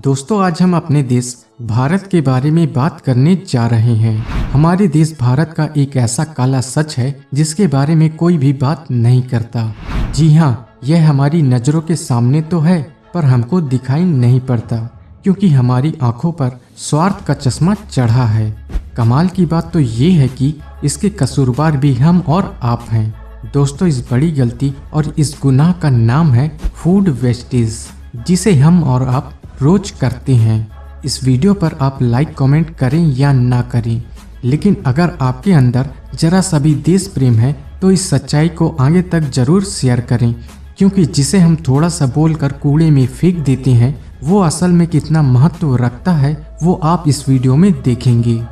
दोस्तों, आज हम अपने देश भारत के बारे में बात करने जा रहे हैं। हमारे देश भारत का एक ऐसा काला सच है जिसके बारे में कोई भी बात नहीं करता। जी हाँ, यह हमारी नजरों के सामने तो है पर हमको दिखाई नहीं पड़ता क्योंकि हमारी आंखों पर स्वार्थ का चश्मा चढ़ा है। कमाल की बात तो ये है कि इसके कसूरवार भी हम और आप हैं। दोस्तों, इस बड़ी गलती और इस गुनाह का नाम है फूड वेस्टेज, जिसे हम और आप रोज करते हैं। इस वीडियो पर आप लाइक कमेंट करें या ना करें, लेकिन अगर आपके अंदर जरा सा भी देश प्रेम है तो इस सच्चाई को आगे तक जरूर शेयर करें, क्योंकि जिसे हम थोड़ा सा बोलकर कूड़े में फेंक देते हैं वो असल में कितना महत्व रखता है वो आप इस वीडियो में देखेंगे।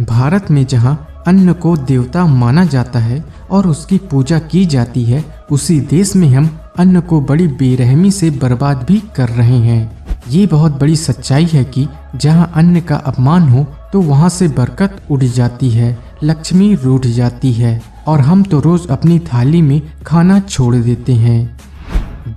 भारत में जहां अन्न को देवता माना जाता है और उसकी पूजा की जाती है, उसी देश में हम अन्न को बड़ी बेरहमी से बर्बाद भी कर रहे हैं। ये बहुत बड़ी सच्चाई है कि जहां अन्न का अपमान हो तो वहां से बरकत उड़ जाती है, लक्ष्मी रूठ जाती है और हम तो रोज अपनी थाली में खाना छोड़ देते हैं।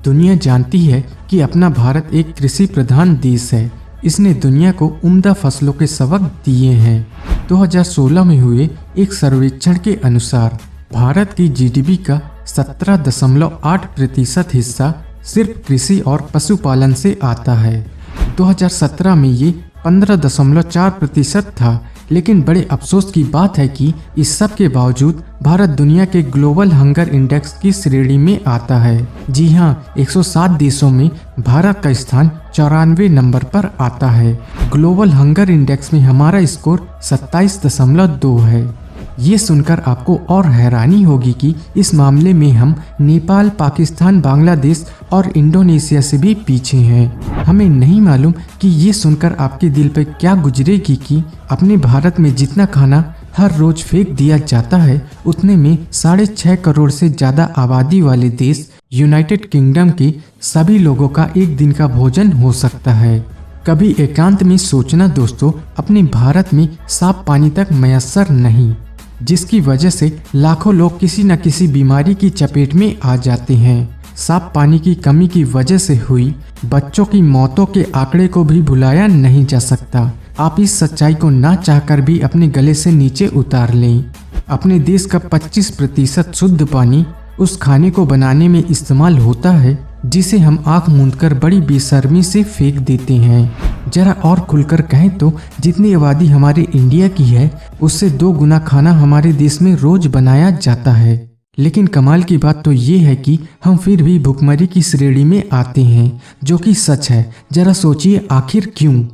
दुनिया जानती है कि अपना भारत एक कृषि प्रधान देश है। इसने दुनिया को उम्दा फसलों के सबक दिए हैं। 2016 में हुए एक सर्वेक्षण के अनुसार भारत की जीडीपी का 17.8% हिस्सा सिर्फ कृषि और पशुपालन से आता है। 2017 में ये 15.4% था, लेकिन बड़े अफसोस की बात है कि इस सब के बावजूद भारत दुनिया के ग्लोबल हंगर इंडेक्स की श्रेणी में आता है। जी हाँ, 107 देशों में भारत का स्थान 94 नंबर पर आता है। ग्लोबल हंगर इंडेक्स में हमारा स्कोर 27.2 है। ये सुनकर आपको और हैरानी होगी कि इस मामले में हम नेपाल, पाकिस्तान, बांग्लादेश और इंडोनेशिया से भी पीछे हैं। हमें नहीं मालूम कि ये सुनकर आपके दिल पे क्या गुजरेगी कि अपने भारत में जितना खाना हर रोज फेंक दिया जाता है, उतने में 6.5 करोड़ से ज्यादा आबादी वाले देश यूनाइटेड किंगडम के सभी लोगों का एक दिन का भोजन हो सकता है। कभी एकांत में सोचना दोस्तों, अपने भारत में साफ पानी तक मैसर नहीं, जिसकी वजह से लाखों लोग किसी न किसी बीमारी की चपेट में आ जाते हैं। साफ पानी की कमी की वजह से हुई बच्चों की मौतों के आंकड़े को भी भुलाया नहीं जा सकता। आप इस सच्चाई को ना चाहकर भी अपने गले से नीचे उतार लें। अपने देश का 25% शुद्ध पानी उस खाने को बनाने में इस्तेमाल होता है जिसे हम आंख मूंदकर बड़ी बेशर्मी से फेंक देते हैं। जरा और खुलकर कहें तो जितनी आबादी हमारे इंडिया की है उससे 2 गुना खाना हमारे देश में रोज बनाया जाता है। लेकिन कमाल की बात तो ये है कि हम फिर भी भुखमरी की श्रेणी में आते हैं, जो कि सच है। जरा सोचिए आखिर क्यों?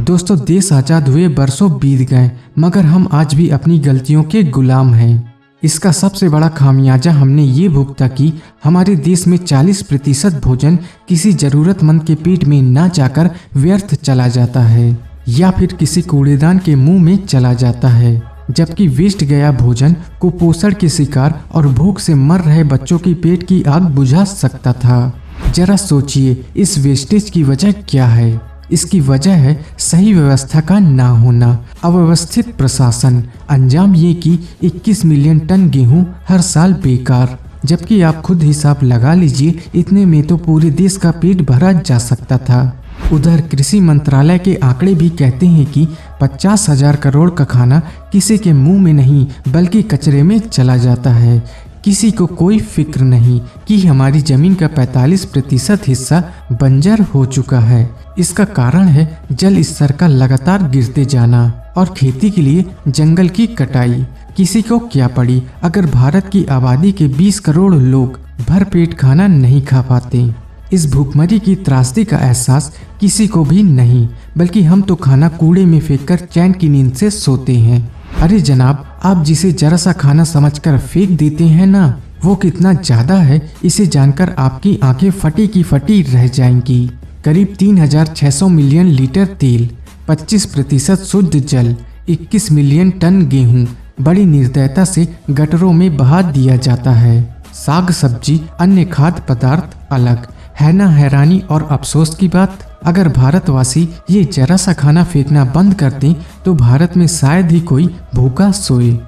दोस्तों, देश आजाद हुए बरसों बीत गए मगर हम आज भी अपनी गलतियों के गुलाम हैं। इसका सबसे बड़ा खामियाजा हमने ये भुगता कि हमारे देश में 40% भोजन किसी जरूरतमंद के पेट में ना जाकर व्यर्थ चला जाता है या फिर किसी कूड़ेदान के मुंह में चला जाता है, जबकि वेस्ट गया भोजन कुपोषण के शिकार और भूख से मर रहे बच्चों की पेट की आग बुझा सकता था। जरा सोचिए इस वेस्टेज की वजह क्या है? इसकी वजह है सही व्यवस्था का ना होना, अव्यवस्थित प्रशासन। अंजाम ये कि 21 मिलियन टन गेहूं हर साल बेकार, जबकि आप खुद हिसाब लगा लीजिए, इतने में तो पूरे देश का पेट भरा जा सकता था। उधर कृषि मंत्रालय के आंकड़े भी कहते हैं कि 50,000 करोड़ का खाना किसी के मुंह में नहीं बल्कि कचरे में चला जाता है। किसी को कोई फिक्र नहीं कि हमारी जमीन का 45% हिस्सा बंजर हो चुका है। इसका कारण है जल स्तर का लगातार गिरते जाना और खेती के लिए जंगल की कटाई। किसी को क्या पड़ी अगर भारत की आबादी के 20 करोड़ लोग भरपेट खाना नहीं खा पाते। इस भूखमरी की त्रासदी का एहसास किसी को भी नहीं, बल्कि हम तो खाना कूड़े में फेंककर चैन की नींद से सोते हैं। अरे जनाब, आप जिसे जरा सा खाना समझकर फेंक देते हैं ना, वो कितना ज्यादा है इसे जानकर आपकी आंखें फटी की फटी रह जाएंगी। करीब 3600 मिलियन लीटर तेल, 25% शुद्ध जल, 21 मिलियन टन गेहूं बड़ी निर्दयता से गटरों में बहा दिया जाता है। साग सब्जी, अन्य खाद्य पदार्थ अलग। है ना हैरानी और अफसोस की बात? अगर भारतवासी ये जरा सा खाना फेंकना बंद कर दें तो भारत में शायद ही कोई भूखा सोए।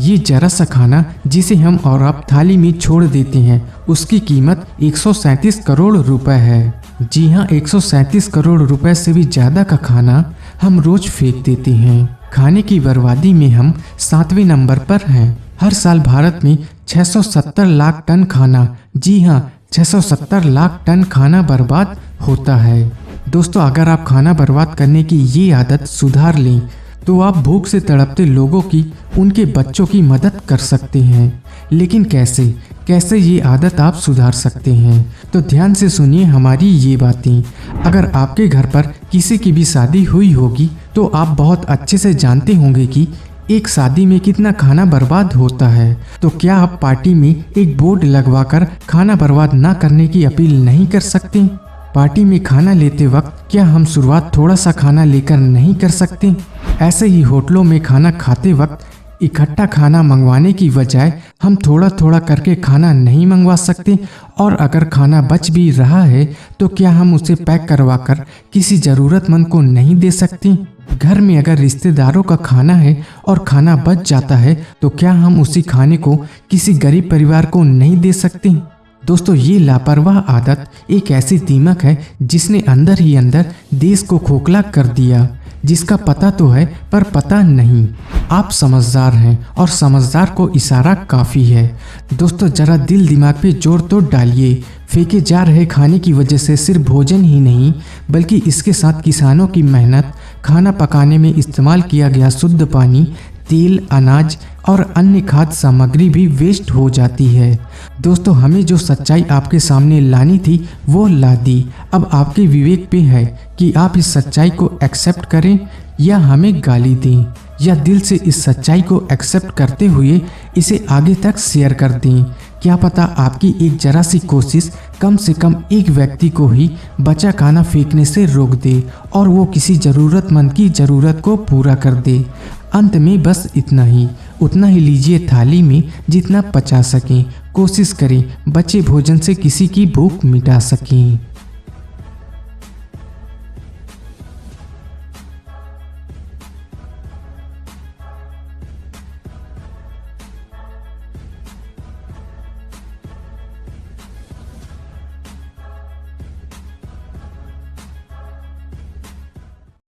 ये जरा सा खाना जिसे हम और आप थाली में छोड़ देते हैं, उसकी कीमत 137 करोड़ रुपए है। जी हाँ, 137 करोड़ रुपए से भी ज़्यादा का खाना हम रोज फेंक देते हैं। खाने की बर्बादी में हम 7वें नंबर पर हैं। हर साल भारत में 670 लाख टन खाना, जी हाँ 670 लाख टन खाना बर्बाद होता है। दोस्तों, अगर आप खाना बर्बाद करने की ये आदत सुधार लें तो आप भूख से तड़पते लोगों की, उनके बच्चों की मदद कर सकते हैं। लेकिन कैसे ये आदत आप सुधार सकते हैं? तो ध्यान से सुनिए हमारी ये बातें। अगर आपके घर पर किसी की भी शादी हुई होगी तो आप बहुत अच्छे से जानते होंगे कि एक शादी में कितना खाना बर्बाद होता है। तो क्या आप पार्टी में एक बोर्ड लगवाकर खाना बर्बाद ना करने की अपील नहीं कर सकते? पार्टी में खाना लेते वक्त क्या हम शुरुआत थोड़ा सा खाना लेकर नहीं कर सकते? ऐसे ही होटलों में खाना खाते वक्त इकट्ठा खाना मंगवाने की बजाय हम थोड़ा थोड़ा करके खाना नहीं मंगवा सकते? और अगर खाना बच भी रहा है तो क्या हम उसे पैक करवाकर किसी ज़रूरतमंद को नहीं दे सकते? घर में अगर रिश्तेदारों का खाना है और खाना बच जाता है तो क्या हम उसी खाने को किसी गरीब परिवार को नहीं दे सकते? दोस्तों, ये लापरवाह आदत एक ऐसी दीमक है जिसने अंदर ही अंदर देश को खोखला कर दिया, जिसका पता तो है पर पता नहीं। आप समझदार हैं और समझदार को इशारा काफ़ी है। दोस्तों, जरा दिल दिमाग पे जोर तो डालिए। फेंके जा रहे खाने की वजह से सिर्फ भोजन ही नहीं बल्कि इसके साथ किसानों की मेहनत, खाना पकाने में इस्तेमाल किया गया शुद्ध पानी, तेल, अनाज और अन्य खाद्य सामग्री भी वेस्ट हो जाती है। दोस्तों, हमें जो सच्चाई आपके सामने लानी थी वो ला दी। अब आपके विवेक पे है कि आप इस सच्चाई को एक्सेप्ट करें या हमें गाली दें, या दिल से इस सच्चाई को एक्सेप्ट करते हुए इसे आगे तक शेयर कर दें। क्या पता आपकी एक जरा सी कोशिश कम से कम एक व्यक्ति को ही बचा खाना फेंकने से रोक दे और वो किसी ज़रूरतमंद की ज़रूरत को पूरा कर दे। अंत में बस इतना ही, उतना ही लीजिए थाली में जितना पचा सकें। कोशिश करें बचे भोजन से किसी की भूख मिटा सकें।